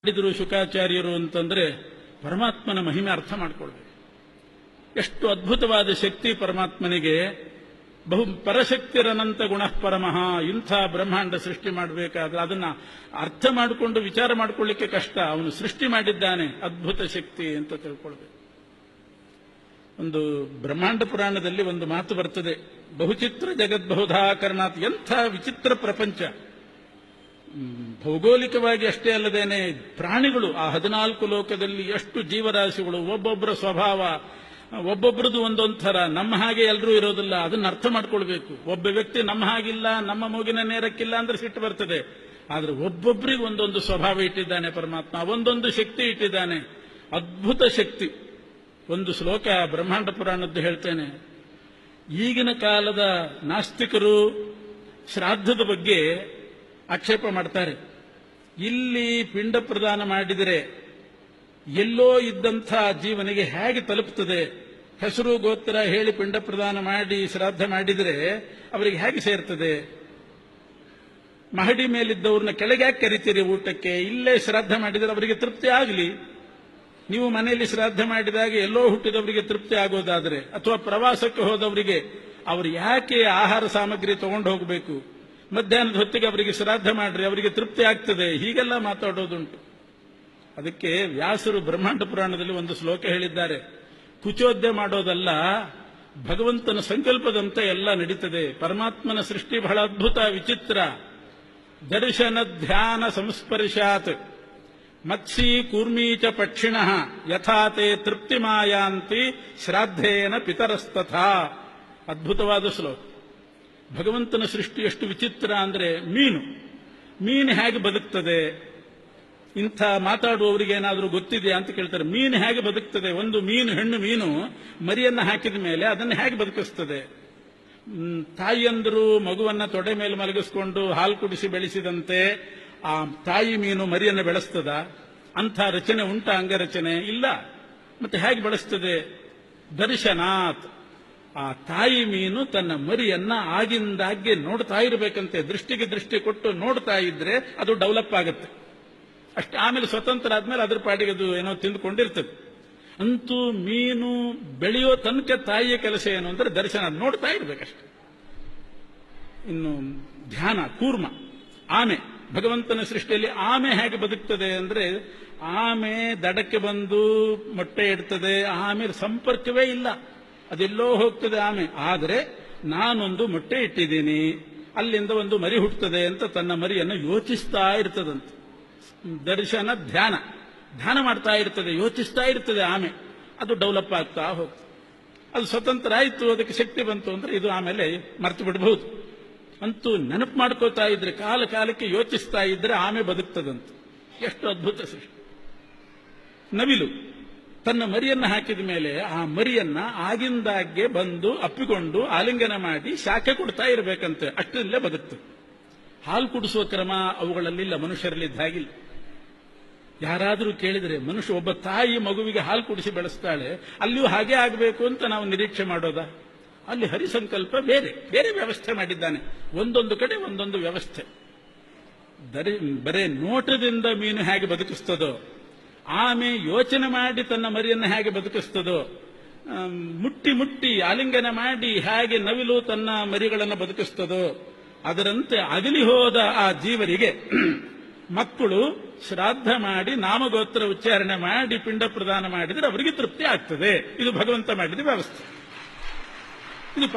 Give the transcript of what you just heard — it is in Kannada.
ಮಾಡಿದರು ಶುಕಾಚಾರ್ಯರು ಅಂತಂದ್ರೆ ಪರಮಾತ್ಮನ ಮಹಿಮೆ ಅರ್ಥ ಮಾಡಿಕೊಳ್ಬೇಕು. ಎಷ್ಟು ಅದ್ಭುತವಾದ ಶಕ್ತಿ ಪರಮಾತ್ಮನಿಗೆ. ಬಹು ಪರಶಕ್ತಿರನಂತ ಗುಣಃ ಪರಮಃ. ಇಂಥ ಬ್ರಹ್ಮಾಂಡ ಸೃಷ್ಟಿ ಮಾಡಬೇಕಾದ್ರೆ ಅದನ್ನ ಅರ್ಥ ಮಾಡಿಕೊಂಡು ವಿಚಾರ ಮಾಡಿಕೊಳ್ಳಿಕ್ಕೆ ಕಷ್ಟ. ಅವನು ಸೃಷ್ಟಿ ಮಾಡಿದ್ದಾನೆ, ಅದ್ಭುತ ಶಕ್ತಿ ಅಂತ ತಿಳ್ಕೊಳ್ಬೇಕು. ಒಂದು ಬ್ರಹ್ಮಾಂಡ ಪುರಾಣದಲ್ಲಿ ಒಂದು ಮಾತು ಬರ್ತದೆ, ಬಹುಚಿತ್ರ ಜಗದ್ಬಹುಧಾಕರಣಾತ್. ಎಂಥ ವಿಚಿತ್ರ ಪ್ರಪಂಚ. ಭೌಗೋಳಿಕವಾಗಿ ಅಷ್ಟೇ ಅಲ್ಲದೇನೆ ಪ್ರಾಣಿಗಳು, ಆ 14 ಲೋಕದಲ್ಲಿ ಎಷ್ಟು ಜೀವರಾಶಿಗಳು, ಒಬ್ಬೊಬ್ಬರ ಸ್ವಭಾವ, ಒಬ್ಬೊಬ್ಬರದು ಒಂದೊಂದು ಥರ. ನಮ್ಮ ಹಾಗೆ ಎಲ್ಲರೂ ಇರೋದಿಲ್ಲ, ಅದನ್ನ ಅರ್ಥ ಮಾಡ್ಕೊಳ್ಬೇಕು. ಒಬ್ಬ ವ್ಯಕ್ತಿ ನಮ್ಮ ಹಾಗಿಲ್ಲ, ನಮ್ಮ ಮೂಗಿನ ನೇರಕ್ಕಿಲ್ಲ ಅಂದ್ರೆ ಸಿಟ್ಟು ಬರ್ತದೆ. ಆದ್ರೆ ಒಬ್ಬೊಬ್ಬರಿಗೆ ಒಂದೊಂದು ಸ್ವಭಾವ ಇಟ್ಟಿದ್ದಾನೆ ಪರಮಾತ್ಮ, ಒಂದೊಂದು ಶಕ್ತಿ ಇಟ್ಟಿದ್ದಾನೆ, ಅದ್ಭುತ ಶಕ್ತಿ. ಒಂದು ಶ್ಲೋಕ ಬ್ರಹ್ಮಾಂಡ ಪುರಾಣದ್ದು ಹೇಳ್ತೇನೆ. ಈಗಿನ ಕಾಲದ ನಾಸ್ತಿಕರು ಶ್ರಾದ್ದದ ಬಗ್ಗೆ ಆಕ್ಷೇಪ ಮಾಡ್ತಾರೆ. ಇಲ್ಲಿ ಪಿಂಡ ಪ್ರದಾನ ಮಾಡಿದರೆ ಎಲ್ಲೋ ಇದ್ದಂಥ ಜೀವನಿಗೆ ಹೇಗೆ ತಲುಪ್ತದೆ? ಹೆಸರು ಗೋತ್ರ ಹೇಳಿ ಪಿಂಡ ಪ್ರದಾನ ಮಾಡಿ ಶ್ರಾದ್ದ ಮಾಡಿದರೆ ಅವರಿಗೆ ಹೇಗೆ ಸೇರ್ತದೆ? ಮಹಡಿ ಮೇಲಿದ್ದವ್ರನ್ನ ಕೆಳಗೆ ಯಾಕೆ ಕರಿತೀರಿ ಊಟಕ್ಕೆ? ಇಲ್ಲೇ ಶ್ರಾದ್ದ ಮಾಡಿದರೆ ಅವರಿಗೆ ತೃಪ್ತಿ ಆಗಲಿ. ನೀವು ಮನೆಯಲ್ಲಿ ಶ್ರಾದ್ದ ಮಾಡಿದಾಗ ಎಲ್ಲೋ ಹುಟ್ಟಿದವರಿಗೆ ತೃಪ್ತಿ ಆಗೋದಾದ್ರೆ, ಅಥವಾ ಪ್ರವಾಸಕ್ಕೆ ಹೋದವರಿಗೆ ಅವರು ಯಾಕೆ ಆಹಾರ ಸಾಮಗ್ರಿ ತಗೊಂಡು ಹೋಗಬೇಕು? ಮಧ್ಯಾಹ್ನದ ಹೊತ್ತಿಗೆ ಅವರಿಗೆ ಶ್ರಾದ್ದ ಮಾಡ್ರಿ, ಅವರಿಗೆ ತೃಪ್ತಿ ಆಗ್ತದೆ. ಹೀಗೆಲ್ಲ ಮಾತಾಡೋದುಂಟು. ಅದಕ್ಕೆ ವ್ಯಾಸರು ಬ್ರಹ್ಮಾಂಡ ಪುರಾಣದಲ್ಲಿ ಒಂದು ಶ್ಲೋಕ ಹೇಳಿದ್ದಾರೆ. ಕುಚೋದ್ಯ ಮಾಡೋದಲ್ಲ, ಭಗವಂತನ ಸಂಕಲ್ಪದಂತೆ ಎಲ್ಲ ನಡೀತದೆ. ಪರಮಾತ್ಮನ ಸೃಷ್ಟಿ ಬಹಳ ಅದ್ಭುತ, ವಿಚಿತ್ರ. ದರ್ಶನ ಧ್ಯಾನ ಸಂಸ್ಪರ್ಶಾತ್ ಮತ್ಸಿ ಕೂರ್ಮೀಚ ಪಕ್ಷಿಣಃ ಯಥಾತೆ ತೃಪ್ತಿಮಾಯಾಂತಿ ಶ್ರಾದ್ದೇನ ಪಿತರಸ್ತಥಾ. ಅದ್ಭುತವಾದ ಶ್ಲೋಕ. ಭಗವಂತನ ಸೃಷ್ಟಿ ಎಷ್ಟು ವಿಚಿತ್ರ ಅಂದ್ರೆ, ಮೀನು ಹೇಗೆ ಬದುಕ್ತದೆ? ಇಂಥ ಮಾತಾಡುವವರಿಗೆ ಏನಾದರೂ ಗೊತ್ತಿದೆಯಾ ಅಂತ ಕೇಳ್ತಾರೆ. ಮೀನು ಹೇಗೆ ಬದುಕ್ತದೆ? ಒಂದು ಮೀನು, ಹೆಣ್ಣು ಮೀನು ಮರಿಯನ್ನ ಹಾಕಿದ ಮೇಲೆ ಅದನ್ನು ಹೇಗೆ ಬದುಕಿಸ್ತದೆ? ತಾಯಿಯಂದರು ಮಗುವನ್ನ ತೊಡೆ ಮೇಲೆ ಮಲಗಿಸ್ಕೊಂಡು ಹಾಲು ಕುಡಿಸಿ ಬೆಳೆಸಿದಂತೆ ಆ ತಾಯಿ ಮೀನು ಮರಿಯನ್ನು ಬೆಳೆಸ್ತದ? ಅಂಥ ರಚನೆ ಉಂಟ? ಅಂಗರಚನೆ ಇಲ್ಲ. ಮತ್ತೆ ಹೇಗೆ ಬೆಳೆಸ್ತದೆ? ದರ್ಶನಾತ್. ಆ ತಾಯಿ ಮೀನು ತನ್ನ ಮರಿಯನ್ನ ಆಗಿಂದಾಗ್ಗೆ ನೋಡ್ತಾ ಇರಬೇಕಂತೆ. ದೃಷ್ಟಿಗೆ ದೃಷ್ಟಿ ಕೊಟ್ಟು ನೋಡ್ತಾ ಇದ್ರೆ ಅದು ಡೆವಲಪ್ ಆಗುತ್ತೆ ಅಷ್ಟೇ. ಆಮೇಲೆ ಸ್ವತಂತ್ರ ಆದ್ಮೇಲೆ ಅದ್ರ ಪಾಡಿಗೆ ಅದು ಏನೋ ತಿಂದುಕೊಂಡಿರ್ತದೆ. ಅಂತೂ ಮೀನು ಬೆಳೆಯೋ ತನಕ ತಾಯಿಯ ಕೆಲಸ ಏನು ಅಂದ್ರೆ ದರ್ಶನ, ನೋಡ್ತಾ ಇರ್ಬೇಕಷ್ಟೆ. ಇನ್ನು ಧ್ಯಾನ, ಕೂರ್ಮ, ಆಮೆ. ಭಗವಂತನ ಸೃಷ್ಟಿಯಲ್ಲಿ ಆಮೆ ಹೇಗೆ ಬದುಕ್ತದೆ ಅಂದ್ರೆ, ಆಮೆ ದಡಕ್ಕೆ ಬಂದು ಮೊಟ್ಟೆ ಇಡ್ತದೆ, ಆಮೇಲೆ ಸಂಪರ್ಕವೇ ಇಲ್ಲ, ಅದೆಲ್ಲೋ ಹೋಗ್ತದೆ ಆಮೆ. ಆದರೆ ನಾನೊಂದು ಮೊಟ್ಟೆ ಇಟ್ಟಿದ್ದೀನಿ, ಅಲ್ಲಿಂದ ಒಂದು ಮರಿ ಹುಟ್ಟುತ್ತದೆ ಅಂತ ತನ್ನ ಮರಿಯನ್ನು ಯೋಚಿಸ್ತಾ ಇರ್ತದಂತೆ. ದರ್ಶನ ಧ್ಯಾನ ಮಾಡ್ತಾ ಇರ್ತದೆ, ಯೋಚಿಸ್ತಾ ಇರ್ತದೆ ಆಮೆ. ಅದು ಡೆವಲಪ್ ಆಗ್ತಾ ಹೋಗ್ತದೆ. ಅದು ಸ್ವತಂತ್ರ ಆಯಿತು, ಅದಕ್ಕೆ ಶಕ್ತಿ ಬಂತು ಅಂದ್ರೆ ಇದು ಆಮೇಲೆ ಮರ್ತು ಬಿಡಬಹುದು. ಅಂತೂ ನೆನಪು ಮಾಡ್ಕೋತಾ ಇದ್ರೆ, ಕಾಲಕ್ಕೆ ಯೋಚಿಸ್ತಾ ಇದ್ರೆ ಆಮೆ ಬದುಕ್ತದಂತ. ಎಷ್ಟು ಅದ್ಭುತ ಸೃಷ್ಟಿ. ನವಿಲು ತನ್ನ ಮರಿಯನ್ನ ಹಾಕಿದ ಮೇಲೆ ಆ ಮರಿಯನ್ನ ಆಗಿಂದಾಗ್ಗೆ ಬಂದು ಅಪ್ಪಿಕೊಂಡು ಆಲಿಂಗನ ಮಾಡಿ ಶಾಖೆ ಕೊಡ್ತಾ ಇರಬೇಕಂತೆ, ಅಷ್ಟರಲ್ಲೇ ಬದುಕ್ತದೆ. ಹಾಲು ಕುಡಿಸುವ ಕ್ರಮ ಅವುಗಳಲ್ಲಿಲ್ಲ, ಮನುಷ್ಯರಲ್ಲಿದ್ದ ಹಾಗಿಲ್ಲ. ಯಾರಾದರೂ ಕೇಳಿದರೆ, ಮನುಷ್ಯ ಒಬ್ಬ ತಾಯಿ ಮಗುವಿಗೆ ಹಾಲು ಕುಡಿಸಿ ಬೆಳೆಸ್ತಾಳೆ, ಅಲ್ಲಿಯೂ ಹಾಗೆ ಆಗಬೇಕು ಅಂತ ನಾವು ನಿರೀಕ್ಷೆ ಮಾಡೋದಾ? ಅಲ್ಲಿ ಹರಿಸಂಕಲ್ಪ ಬೇರೆ ಬೇರೆ ವ್ಯವಸ್ಥೆ ಮಾಡಿದ್ದಾನೆ. ಒಂದೊಂದು ಕಡೆ ಒಂದೊಂದು ವ್ಯವಸ್ಥೆ. ಬರೇ ನೋಟದಿಂದ ಮೀನು ಹೇಗೆ ಬದುಕಿಸ್ತದೋ, ಆಮೆ ಯೋಚನೆ ಮಾಡಿ ತನ್ನ ಮರಿಯನ್ನು ಹೇಗೆ ಬದುಕಿಸ್ತದೋ, ಮುಟ್ಟಿ ಆಲಿಂಗನ ಮಾಡಿ ಹೇಗೆ ನವಿಲು ತನ್ನ ಮರಿಗಳನ್ನು ಬದುಕಿಸ್ತದೋ, ಅದರಂತೆ ಅಗಲಿ ಹೋದ ಆ ಜೀವರಿಗೆ ಮಕ್ಕಳು ಶ್ರಾದ್ದ ಮಾಡಿ ನಾಮಗೋತ್ರ ಉಚ್ಚಾರಣೆ ಮಾಡಿ ಪಿಂಡ ಪ್ರದಾನ ಮಾಡಿದರೆ ಅವರಿಗೆ ತೃಪ್ತಿ ಆಗ್ತದೆ. ಇದು ಭಗವಂತ ಮಾಡಿದ ವ್ಯವಸ್ಥೆ. ಇದು